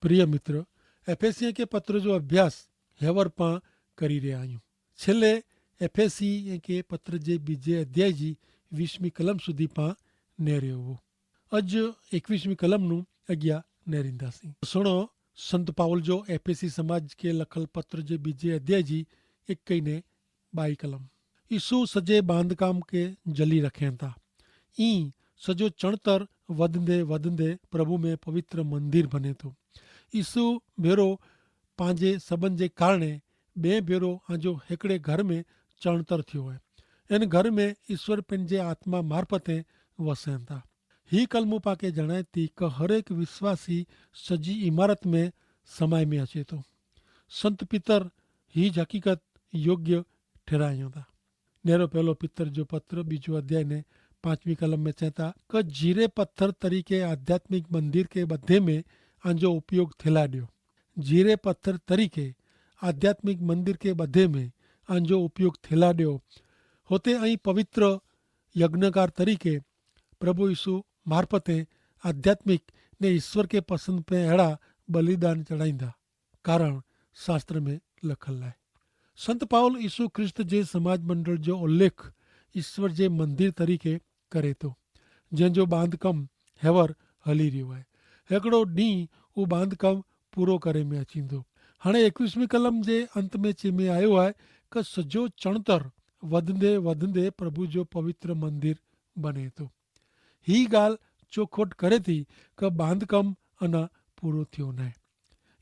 प्रिय मित्र, एफएसी के पत्र जो अभ्यास हेवर पा करी रहा आहियूं। छेल्ले एफएसी के पत्र जे बीजे अध्याय जी 20મી कलम सुधी पा नेरियो हो। अज 21મી कलमનું अॻियां नेरींदासीं। सुणो संत पाउल जो एफएसी समाज के लखल पत्र जे बीजे अध्याय जी 21 ने 22 कलम। ईसु सजे बांधकाम के जली रखें था। ई सजो चणतर वधंदे वधंदे प्रभु में पवित्र मंदिर बने थो। ईसु भेरो पंहिंजे सबन जे कारणे ॿिए भेरो आजो हिकिड़े घर में चणतर थियो आहे। इन घर में ईश्वर पंहिंजे आत्मा मार्फते वसनि था। ही कलमू पाके जणाए थी कि हर एक विश्वासी सजी इमारत में समाय में अचे थो। संत पितर ही हकीकत योग्य ठहरायूं था। नेरो पहलो पितर जो पत्र बीजो अध्याय ने 5મી कलम में चेता कि जीरे पत्थर तरीके आध्यात्मिक मंदिर के बधे में आंजो उपयोग थिला ॾियो। जीरे पत्थर तरीके आध्यात्मिक मंदिर के बधे में आंजो उपयोग थिला ॾियो। होते ऐं पवित्र यज्ञकार तरीके प्रभु यीशु मार्फते आध्यात्मिक ने ईश्वर के पसंद पे अड़ा बलिदान चढ़ाईंदा। कारण शास्त्र में लखल है। संत पाउल यीशु ख्रिस्त जे समाज मंडल जो उल्लेख ईश्वर जे मंदिर तरीके करे थो, जंहिंजो बांधकम हेवर हली रहियो आहे। हिकिड़ो ॾींहुं उहो बांधकम पूरो करे में अचींदो। हाणे 21મી कलम जे अंत में चेमे आयो आहे कि सजो चणतर वधंदे वधंदे प्रभु जो पवित्र मंदिर बने थो। ही ॻाल्हि चोखोट करे थी कि बांधकम अञा पूरो थियो न आहे।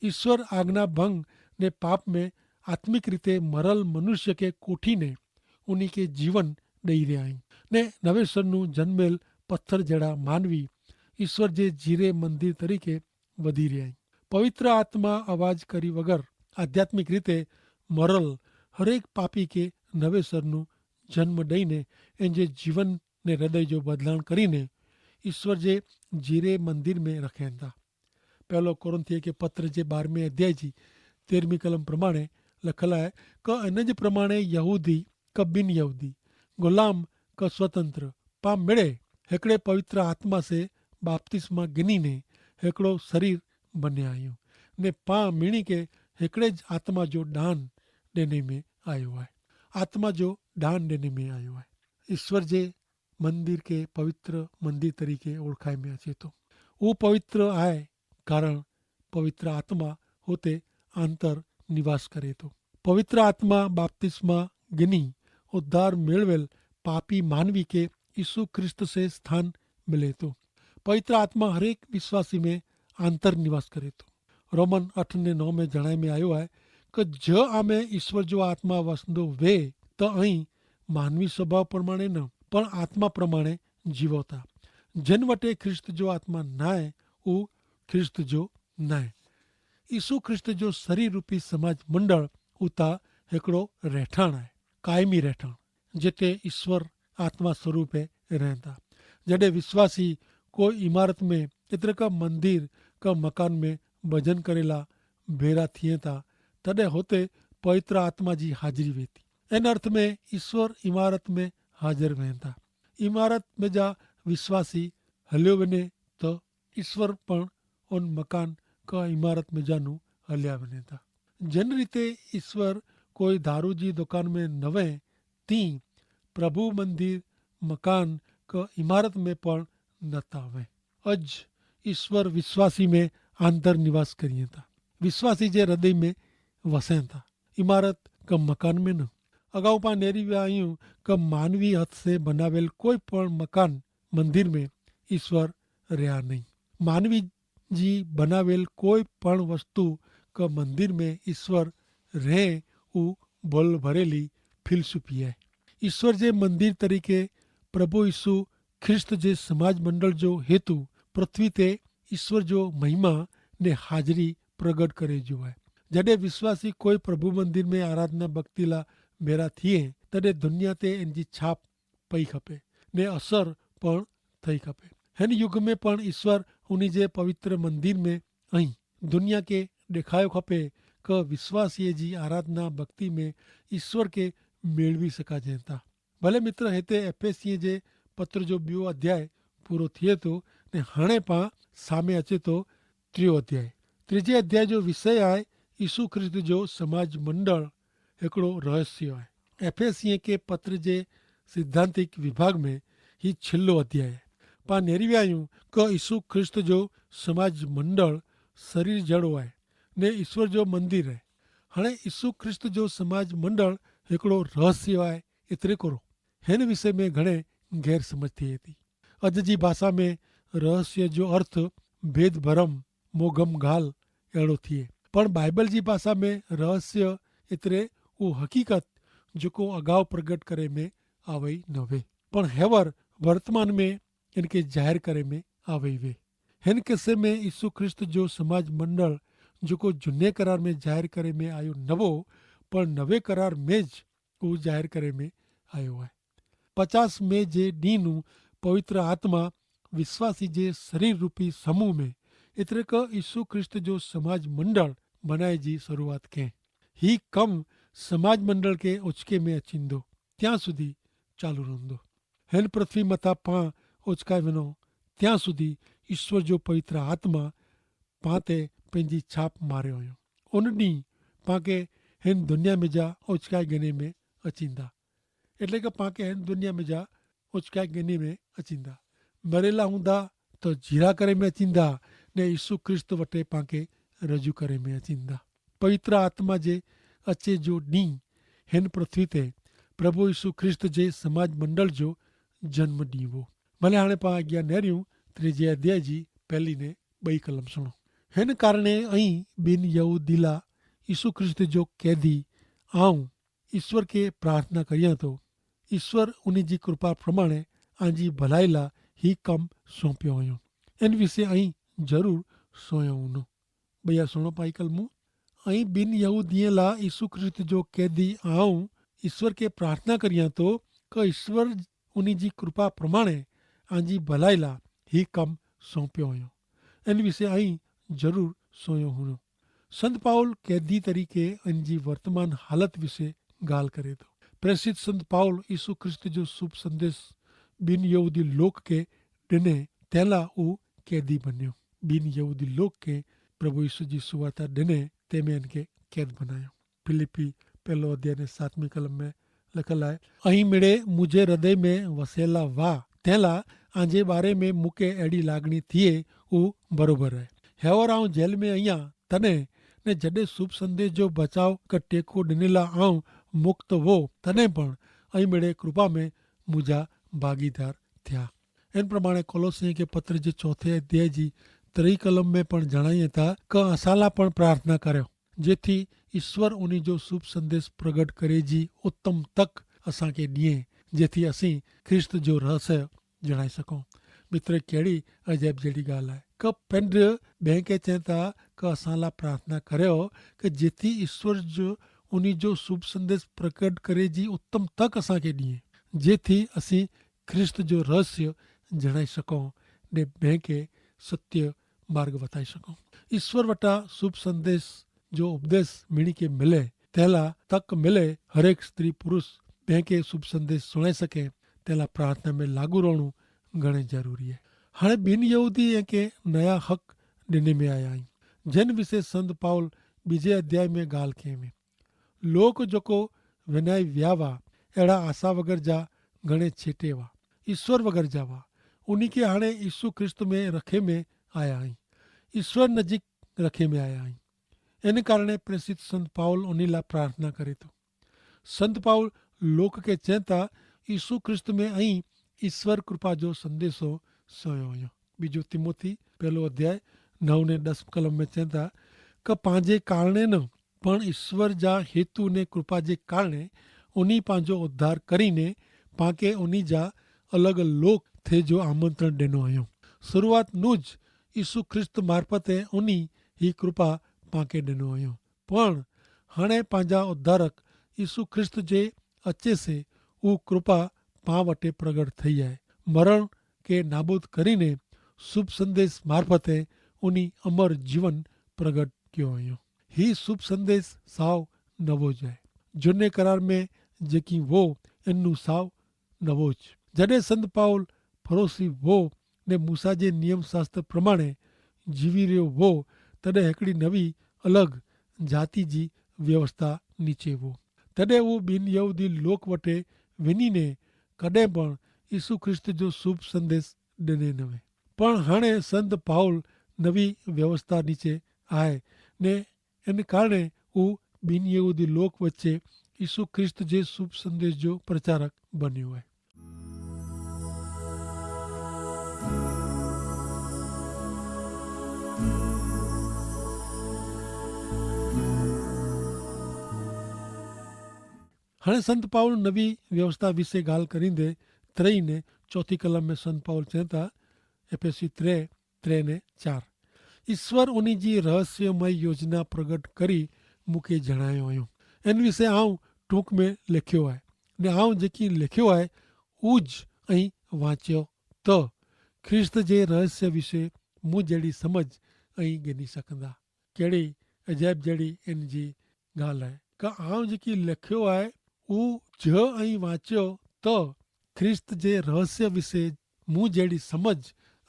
ईश्वर आज्ञा भंग ने पाप में आत्मिक रीते मरल मनुष्य के कोठीने उन्हीं के जीवन ॾेई रहिया आहियूं ने नवेसरનું जन्मेल पत्थर जहिड़ा मानवी ईश्वर जे जीरे मंदिर तरीके वधी रहिया आहिनि। पवित्र आत्मा आवाज करी वगैर आध्यात्मिक रीते मरल हरेक पापी के नवेसरનું जन्म ॾेईने इन जे जीवन ने हृदय जो बदलाव करीने ईश्वर जे जीरे मंदिर में रखेनि था। पहलो कोरिन्थिय के पत्र जे 12वें अध्याय जी 13મી कलम प्रमाणे लखल आहे कि इन जे प्रमाणे यहूदी क बिन यहूदी, गुलाम क स्वतंत्र पा मिड़े हिकिड़े पवित्र आत्मा से बाप्तिस्मा गिनी ने हिकिड़ो शरीर बनिया आहियूं ने पा मिणी के हिकिड़े ज आत्मा जो दान ॾिने में आयो आहे। आत्मा जो दान ॾिने में आयो आहे। ईश्वर जे मंदिर के पवित्र मंदिर तरीके ओळखाए में अचे थो। उहो पवित्र आहे कारण पवित्र आत्मा होते आंतर निवास करे थो। पवित्र आत्मा बाप्तिस्मा गिनी उद्धार मेळवेल पापी मानवी के यीशु ख्रिस्त से स्थान मिले थो। पवित्र आत्मा हरेक विश्वासी में आंतर निवास करे थो। रोमन 8 ने 9 में जणाए में आयो आहे कि ज आमे ईश्वर जो आत्मा वसंदो वे त ऐं मानवी स्वभाव प्रमाणे न पण आत्मा प्रमाणे जीवो था। जिन वटे ख्रिस्त जो आत्मा न आहे उहो ख्रिस्त जो न आहे। यीशु ख्रिस्त जो शरीर रूपी समाज मंडल उता हिकिड़ो रहठाण आहे, कायमी रहठाण, जिते ईश्वर आत्मा स्वरूपे रहनि था। जॾहिं विश्वासी कोई इमारत में एतिरे का मंदिर का मकान में भजन करेला भेरा थिए था तॾहिं हुते पवित्र आत्मा जी हाजिरी वेही थी। इन अर्थ में ईश्वर इमारत में हाजिर वहनि था। इमारत में जा विश्वासी हलियो वञे त ईश्वर पण उन मकान का इमारत में जानू हलिया वञे था। जिन रीते ईश्वर कोई दारू जी दुकान में न वहे तीं प्रभु मंदिर मकान का इमारत में पण नथा वहे। अज ईश्वर विश्वासी में आंतर निवास करिए था। विश्वासी जे हृदय में वसें था, इमारत का मकान में न। अगाऊ पा नेरी विया आहियूं कि मानवी हथ से बनावेल कोई पण मकान मंदिर में ईश्वर रहा नहीं। मानवी जी बनावेल कोई पण वस्तु का मंदिर में ईश्वर रहे उ बोल भरेली फिलसुफी है। ईश्वर जे मंदिर तरीके प्रभु यीशु ख्रिस्त जे समाज मंडल जो हेतु पृथ्वी ते ईश्वर जो महिमा ने हाजिरी प्रगट करे जो है। जॾहिं विश्वासी कोई प्रभु मंदिर में आराधना भक्ति ला भेरा थिए तॾहिं दुनिया ते इन जी छाप पई खपे ने असर पण थई खपे। हिन युग में पण ईश्वर उन्हीं जे पवित्र मंदिर में ऐं दुनिया के ॾेखारियो खपे कि विश्वासीअ जी आराधना भक्ति में ईश्वर के मेळवी सघाजनि था। भले मित्र हिते एफएसी जे पत्र जो ॿियो अध्याय पूरो थिए थो ने हाणे पाण सामे अचे थो 3 अध्याय 3 अध्याय जो विषय आहे यीशु ख्रिस्त जो समाज मंडल हिकिड़ो रहस्य आहे। एफएसी के पत्र जे सिद्धांतिक विभाग में ही छिल्लो अध्याय आहे। पाण नेरी विया आहियूं कि यीशु ख्रिस्त जो समाज मंडल शरीर जहिड़ो आहे ने ईश्वर जो मंदिर आहे। हाणे यीशु ख्रिस्त जो समाज मंडल हिकिड़ो रहस्य आहे एतिरे कोरो। हिन विषय में घणे गैर समझ थिए थी। अॼु जी भाषा में रहस्य जो अर्थ भेद भरम मोगम ॻाल्हि अहिड़ो थिए, पण बाइबल जी भाषा में रहस्य एतिरे उहो हक़ीक़त जेको अगाउ प्रगट करे में आवई न वे, पण हेवर वर्तमान में इनके ज़ाहिर करे में आवई वे। हिन किस्से में यीशु ख्रिस्त जो समाज मंडल जेको झूने करार में ज़ाहिर करे में आयो नवो, पर नवे करार में ज उहो ज़ाहिर करे में आयो आहे। 50 मई जे ॾींहुं नूं पवित्र आत्मा विश्वासी जे शरीर रूपी समूह में एतिरे क यीशु ख्रिस्त जो समाज मंडल बनाए जी शुरूआत कयईं। ही कम समाज मंडल के उचके में अचींदो त्यां सुधी चालू रहंदो। हिन पृथ्वी मथां पाण उचकाए वञो त्यां सुधी ईश्वर जो पवित्र आत्मा पाण ते पंहिंजी छाप मारियो हुयो। उन ॾींहुं पाण खे हिन दुनिया में जा उचकाए गिने में अचींदा, એટલે કે पाण खे हिन दुनिया में जा उचकाए गिने में अचींदा। मरेला हूंदा त जीरा करे में अचींदा ने यीशु ख्रिस्त वटे पाण खे रजू करे में अचींदा। पवित्र आत्मा जे अचे जो ॾींहुं हिन पृथ्वी ते प्रभु यीशु ख्रिस्त जे समाज मंडल जो जन्म ॾींहुं हो। भले हाणे पाण अॻियां नेरियूं 3 अध्याय जी पहली ने 2 कलम सुणो। हिन कारणे ऐं ॿिन यहूदी ला यीशु ख्रिस्त जो कैदी आऊं ईश्वर के प्रार्थना करियां थो। ईश्वर उन जी कृपा प्रमाणे आंजी भलाई ला ही कम सौंपियो हुयो। इन विषय ऐं ज़रूर सोयो हूंदो। भैया सुणो पाई कलमू। ऐं ॿिन यहूदीअ ला यीशु ख्रिस्त जो कैदी आऊं ईश्वर के प्रार्थना करियां थो कि ईश्वर उन जी कृपा प्रमाणे आंजी भलाई ला ही कम सौंपियो हुयो। इन विषय ऐं ज़रूर सोयो हूंदो। संत पाउल कैदी तरीक़े इन जी वर्तमान हालत विषय ॻाल्हि करे थो। प्रेसित संत पाउल यीशु ख्रिस्त जो शुभ संदेश ॿिन यहूदी लोक के ॾिने तंहिंला उहो कैदी बनियो। ॿिन यहूदी लोक के प्रभु यीशु जी सुवार्ता ॾिने तंहिंमें इनके कैद बनायो। फिलिपी 1 अध्याय ने 7 कलम में लिखल आहे, ऐं मिड़े मुंहिंजे हृदय में वसियला वाह तंहिंला आंजे बारे में मूंखे अहिड़ी लागणी थिए उहो बरोबरु आहे। हेवर आऊं जेल में आहियां तॾहिं ने जॾहिं शुभ संदेश जो बचाव क टेको ॾिनल आऊं मुक्त हो तॾहिं पण ऐं मिड़े कृपा में मुंहिंजा भागीदार थिया। इन प्रमाणे कोलोसियों के पत्र जे 4 अध्याय जी 3 कलम में पण जणाइए था कि असां लाइ पण प्रार्थना करियो जेथी ईश्वर उन जो शुभ संदेश प्रगट करे जी उत्तम तक असांखे ॾिए जेथी असीं ख्रिस्त जो रहस्य जणाए सघूं। मित्र कहिड़ी अजब जहिड़ी ॻाल्हि आहे कि पिंड ॿिए खे चवनि था कि असां लाइ प्रार्थना करियो कि जेथी ईश्वर जो उन जो शुभ संदेश प्रकट करे जी उत्तम तक असांखे ॾिए जेथी असीं ख्रिस्त जो रहस्य जणाए सघूं ने ॿिए खे सत्य मार्ग वधाए सघूं। ईश्वर वटां शुभ संदेश जो उपदेश मिणी खे मिले तंहिंला तक मिले हर एक स्त्री पुरुष ॿिए खे शुभ संदेश सुणाए सघे तंहिंला प्रार्थना में लागू रहणो घणे ज़रूरी आहे। हाणे ॿिन यहूदी के नया हक़ ॾिने में आया आहिनि जिन विषय संत पाउल 2 अध्याय में ॻाल्हि कई में लोक जेको विनाए विया हुआ अहिड़ा आशा वग़ैरह जा घणे छेटे हुआ ईश्वर वग़ैरह जा हुआ उन खे हाणे यीशु ख्रिस्त में रखे में आया आहिनि ईश्वर नजीक रखे में आया आहिनि। इन कारणे प्रेसित संत पाउल उन लाइ प्रार्थना करे थो। संत पाउल लोक खे चवनि था यीशु ख्रिस्त में ऐं ईश्वर कृपा जो संदेशो सोयो हुयो। 2 तिमोथी 1 अध्याय 9 ने 10 कलम में चवनि था कि पंहिंजे कारणे न पण ईश्वर जा हेतु ने कृपा जे कारणे उन पंहिंजो उद्धार करीने पाके उन जा अलॻि लोक थे जो आमंत्रण ॾिनो हुयो। शुरूआत नूज यीशु ख्रिस्त मार्फते उन ही कृपा पाके ॾिनो हुयो पण हाणे पंहिंजा उद्धारक यीशु ख्रिस्त जे अचे से उहा कृपा पां वटे प्रगट थी आहे। मरण के नाबूद करीने शुभ संदेश मार्फते उन अमर जीवन प्रगट कयो हुयो। ही शुभ संदेश साव नवोज आहे। झूने करार में जेकी वो इनू साव नवोज जॾहिं संत पाउल फरोसी वो ने मूसा जे नियम शास्त्र प्रमाणे जीवी रहियो वो तॾहिं हिकिड़ी नवी अलॻि जाति जी व्यवस्था नीचे वो। तॾहिं उहो ॿिनि यहूदी लोक वटि वञी ने कॾहिं पण यीशु ख्रिस्त जो शुभ संदेश ॾिने न वे। पण हाणे संत पाउल नवी व्यवस्था नीचे आहे ने इन कारणे हू ॿिनि यहूदी लोक वच्चे यीशु ख्रिस्त जे शुभ संदेश जो प्रचारक बन्यो आहे। हाणे संत पाउल नवी व्यवस्था विषय ॻाल्हि करींदे 3 ने 4 कलम में संत पाउल चवनि था, एफएसी 3 ने 4, ईश्वर उन जी रहस्यमय योजना प्रगट करी मूंखे जणायो हुयो। इन विषय आउं टूक में लिखियो आहे ने आउं जेकी लिखियो आहे उज ऐं वाचियो त ख्रिस्त जे रहस्य विषय मूं जहिड़ी समझ ऐं गिनी सघंदा। कहिड़ी अजैब जहिड़ी इन जी ॻाल्हि आहे का आउं जेकी लिखियो आहे उ ऐं वाचियो त ख्रिस्त जे रहस्य विषय मूं जहिड़ी समझ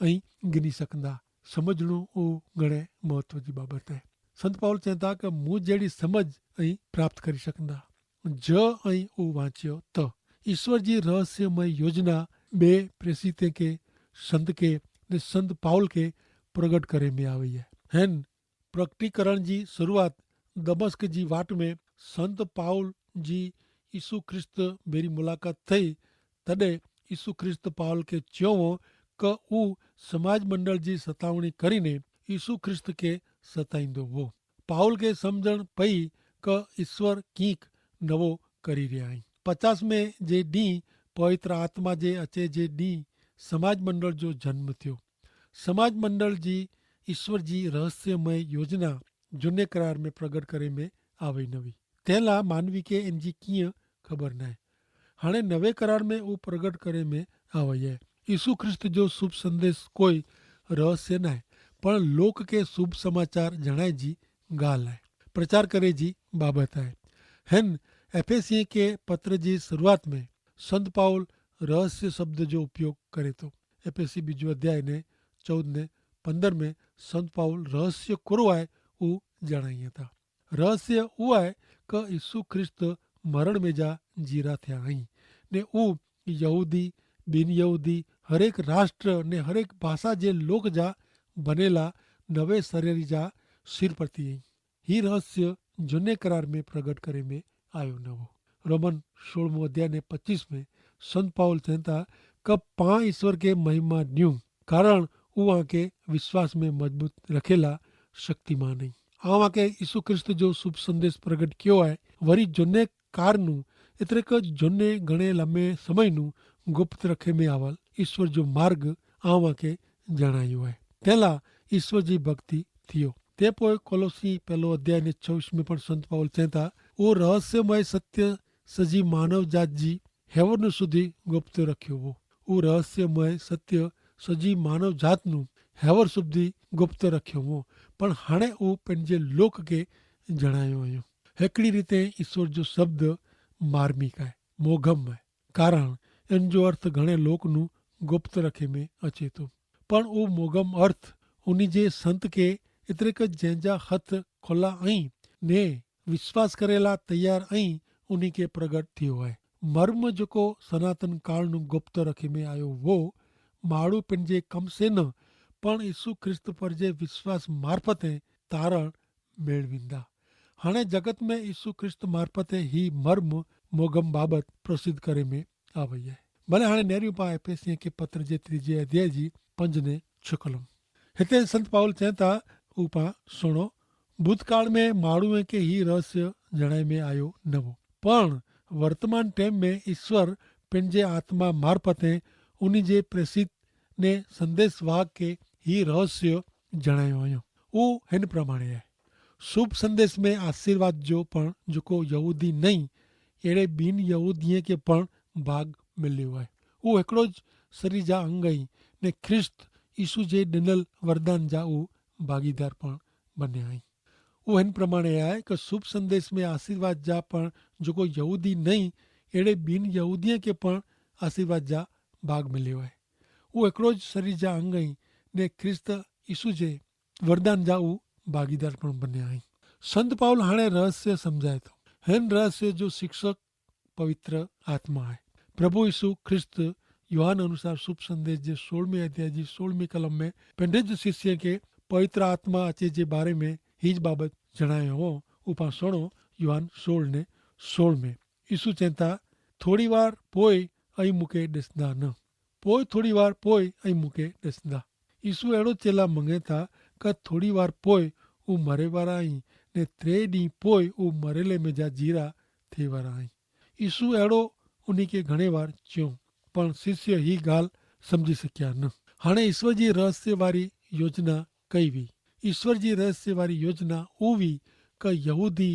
ऐं गिनी सघंदा। समझणो उहो घणे महत्व जी बाबति आहे। संत पाउल चवनि था कि मूं जहिड़ी समझ ऐं प्राप्त करे सघंदा। ऐं उहो वाचियो त ईश्वर जी रहस्यमय योजना ॿिए प्रेसित खे संत खे ने संत पाउल खे प्रगट करे में आई आहे। हिन प्रकटीकरण जी शुरूआत दमस्क जी वाट में संत पाउल जी यीशु ख्रिस्त भेरी मुलाक़ात थई। तॾहिं यीशु ख्रिस्त पाउल खे चयो कि हू समाज मंडल जी सतावणी करीने यीशु ख्रिस्त खे सताईंदो हो। पाउल खे सम्झण पई कि ईश्वर कीक नवो करी रहिया आहिनि। 50 जे ॾींहुं पवित्र आत्मा जे अचे जे ॾींहुं समाज मंडल जो जन्म थियो। समाज मंडल जी ईश्वर जी रहस्यमय योजना झूने करार में प्रगट करे में आवी न हुई। तंहिं लाइ मानवी खे इन जी कीअं ख़बर न आहे। हाणे नवे करार में उहो प्रगट करे में आई आहे। यीशु ख्रिस्त जो शुभ संदेश कोई रहस्य न आहे पर लोक खे शुभ समाचार जणाए जी ॻाल्हि आहे, प्रचार करे जी बाबति आहे। हिन एफएसी के पत्र जी शुरूआत में संत पाउल रहस्य शब्द जो उपयोग करे थो। एफएसी 2 अध्याय ने 14 ने 15 में संत पाउल रहस्य कहिड़ो आहे उहो जणाइए था। रहस्य उहो आहे कि यीशु ख्रिस्त मरण में जा जीरा थिया आहिनि ने उहो यहूदी बिन यहूदी हरेक राष्ट्र ने हरेक भाषा जे लोक जा बनेला नवे शरीर जा सिरपति आहिनि। ही रहस्य झूने करार में प्रगट करे में आयो न हो। रोमन 16 अध्याय ने 25 में संत पाउल चवनि था कि पां ईश्वर के महिमा ॾियूं कारण उहा के विश्वास में मजबूत रखेला शक्तिमान आहिनि। आवां के यीशु ख्रिस्त जो शुभ संदेश प्रगट कियो आहे। वरी झूने कार नू एतिरे क झूने घणे लंबे समय नू गुप्त रखे में आवल ईश्वर जो मार्ग आवां के जणायो आहे। तंहिं ईश्वर जी भक्ति थियो। ते पोइ कोलोसी 1 अध्याय ने 24 में पण संत पाउल चवनि था उहो रहस्यमय सत्य सजी मानव जात जी हेवन सुधी गुप्त रखियो हो। उहो रहस्यमय सत्य सजी मानव जात नू हेवर सुधी गुप्त रखियो हो पण हाणे उहो पंहिंजे लोक खे जणायो हुयो। हिकिड़ी रीते ईश्वर जो शब्द मार्मिक आहे, मोघम आहे कारण इन जो अर्थ घणे लोक नू गुप्त रखे में अचे थो पण उहो मोघम अर्थ उन जे संत खे एतिरे क जंहिंजा हथ खुला ऐं ने विश्वास करेला तैयार ऐं उन खे प्रगट थियो आहे। मर्म जेको सनातन काल नू गुप्त रखे में आयो वो माण्हू पंहिंजे कम से न पण यीशु ख्रिस्त पर जे विश्वास मार्फते तारण मेळवींदा। हाणे जगत में यीशु ख्रिस्त मार्फते ही मर्म मोगम बाबत प्रसिद्ध करे में आवई आहे। भले हाणे नेरियूं पा एफएसी के पत्र जे 3 अध्याय जी 5 ने 6 कलम। हिते संत पाउल चवनि था ऊ पा सुणो भूतकाल में माण्हूअ खे ही रहस्य जणाए में आयो न हो पण वर्तमान टाइम में ईश्वर पंहिंजे आत्मा मार्फते उन जे प्रेसित ने संदेश वाहक खे ही रहस्य जणायो हुयो। उहो हिन प्रमाणे आहे। शुभ संदेश में आशीर्वाद जो पण जेको यहूदी नहीं अहिड़े ॿिनि यहूदीअ खे पण भाग मिलियो आहे। उहो हिकिड़ो शरीर जा अंग ई ने ख्रिस्त यीशु जे ॾिनल वरदान जा उहो भागीदार पण बनिया आहिनि। उहो हिन प्रमाणे आहे कि शुभ संदेश में आशीर्वाद जा पण जेको यहूदी नहीं अहिड़े ॿिनि यहूदीअ खे पण आशीर्वाद जा भाग मिलियो आहे। उहो हिकिड़ो शरीर जा अंग ई ने ख्रिस्त यीशु जे वरदान जा उहो भागीदार पण बन्या आहियूं। संत पाउल हाणे रहस्य सम्झाए थो। हिन रहस्य जो शिक्षक पवित्र आत्मा आहे। प्रभु यीशु ख्रिस्त यूहन अनुसार शुभ संदेश जे 16वें अध्याय जी 16वीं कलम में पंहिंजे जो शिष्य खे पवित्र आत्मा अचे जे बारे में हीज बाबत जणायो हो। उपां सुणो यूहन 16:16 में यीशु चवनि था, थोड़ी वार पोइ ऐं मूंखे ॾिसंदा न, पोइ थोड़ी वार पोइ ऐं मूंखे ॾिसंदा। यीशु अहिड़ो चेला मङे था कि थोड़ी वार पोइ हू मरे वारा आहीं ने 3 ॾींहं पोइ हू मरेले में जा जीरा थिए वारा आहीं। यीशु अहिड़ो उन खे घणे वार चयो, पर शिष्य ही ॻाल्हि सम्झी सकिया न। हाणे ईश्वर जी रहस्य वारी योजना कई हुई। ईश्वर जी रहस्य वारी योजना उहा हुई कि यहूदी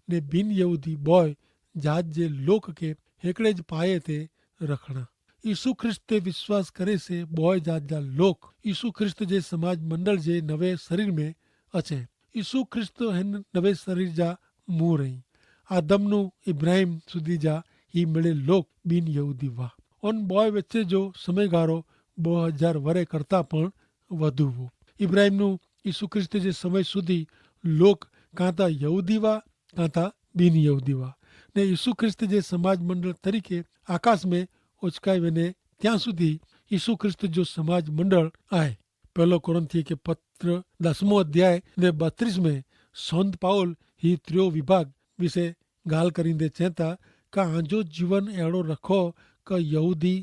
ने बिन यहूदी बॉय जात जे लोक खे हिकिड़े ज पाए ते रखणा। यीशु ख्रिस्त ते विश्वास करे से बॉय जात जा लोक यीशु ख्रिस्त जे समाज मंडल जे नवे शरीर में अचे। यीशु ख्रिस्त हिन नवे शरीर जा मुंहुं रही। आदमनु इब्राहिम सुधी जा ही मिले लोक बिन यहूदी हुआ। उन बॉय वच्चे जो समयगारो 2000 वरे करता पण वधु हो। इब्राहिमनु यीशु ख्रिस्त जे समय सुधी लोक कां ता यहूदी हुआ कां ता बिन यहूदी हुआ ने यीशु ख्रिस्त जे समाज मंडल तरीके आकाश में उचकाए वञे ત્યાં સુધી ઈસુ ખ્રિસ્ત જો સમાજ મંડળ आहे। પહેલો કોરિન્થીય के पत्र 10 अध्याय ने 32 में संत पाउल ही त्रियो विभाग विषे गाल करींदे चेता का आंजो जीवन अहिड़ो रखो कि यहूदी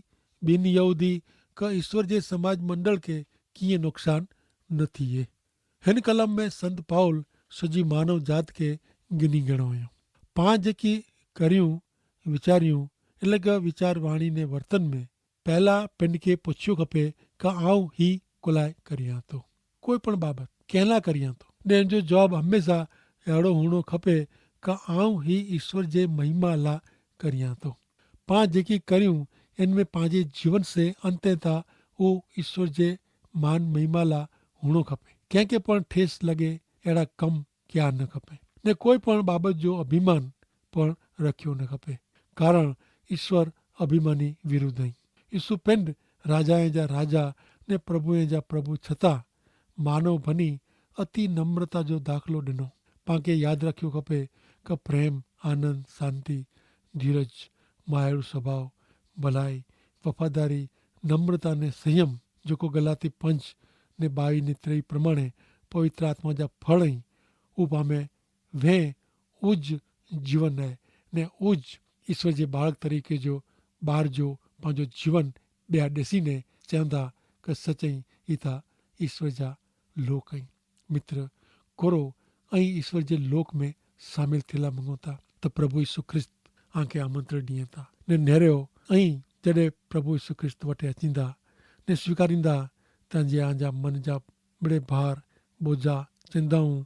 बिन यहूदी का ईश्वर जे समाज मंडल के कीअं नुक़सान न थिए। हिन कलम में संत पाउल सॼी मानव जात के गिनी गिणो हुयो। पां जेकी करियूं वीचारियूं એટલે કે વિચાર વાણી ને વર્તન में પહેલા पिंड खे पुछियो खपे कि आऊं ही कुलाए करियां थो, कोई पण बाबत कहला करियां थो ने जो जवाब हमेशा अहिड़ो हुअणो खपे कि आऊं ही ईश्वर जे महिमा ला करियां थो। पां जेकी करियूं इनमें पंहिंजे जीवन से अंते था उहो ईश्वर जे मान महिमा ला हुअणो खपे। कंहिंखे पण ठेस लॻे अहिड़ा कम कया न खपे ने कोई पण बाबत जो अभिमान पण रखियो न खपे, कारण ईश्वर अभिमानी विरुद्ध आई। यीशु पिंड राजाए जा राजा ने प्रभुए जा प्रभु छता मानव बनी अति नम्रता जो दाखिलो ॾिनो। पांखे यादि रखियो खपे कि प्रेम आनंद शांति धीरज मायड़ू स्वभाव भलाई वफ़ादारी नम्रता ने संयम जेको गलाती 5 ने 22 ने 23 प्रमाणे पवित्र आत्मा जा फल आहिनि उहो पामे वे उज जीवन आहे ने उज ईश्वर जे बालक तरीक़े जो ॿार जो पंहिंजो जीवन ॿिया ॾिसीने चवंदा कि सचई ही था ईश्वर जा लोक आहिनि। मित्र कोरो ऐं ईश्वर जे लोक में शामिल थियला मङो था त प्रभु यीशु ख्रिस्त आंखे आमंत्रण ॾियनि था ने नेरियो ऐं जॾहिं प्रभु यीशु ख्रिस्त वटि अचींदा ने स्वीकारींदा तंहिंजे आंजा मन जा मिड़े भार बोझा चिंताऊं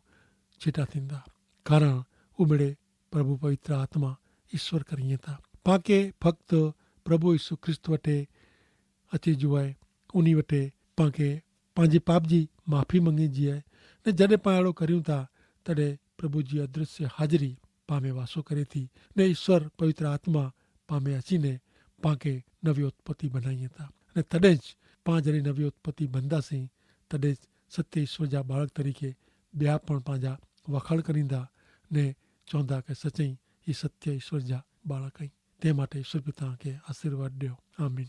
छिटा थींदा, कारण उमिड़े प्रभु पवित्र आत्मा ईश्वर करीए था। पांखे फक्त प्रभु यीशु ख्रिस्त वटे अची जो आहे उन वटे पांखे पंहिंजे पाप जी माफ़ी मंगी जी आहे ने जॾहिं पाण अहिड़ो करियूं था तॾहिं प्रभु जी अदृश्य हाज़िरी पामे वासो करे थी ने ईश्वर पवित्र आत्मा पामे अचीने पांखे नवी उत्पत्ति बनाईए था ने तॾहिं ज पां जॾहिं नवी उत्पत्ति बनंदासीं तॾहिं सत्य ईश्वर जा बालक तरीक़े ॿिया पण पंहिंजा वखाण करींदा ने चवंदा कि सचई ही सत्य ईश्वर जा बालक आहिनि। तंहिं माटे ईश्वर पिता खे आशीर्वाद ॾियो। आमीन।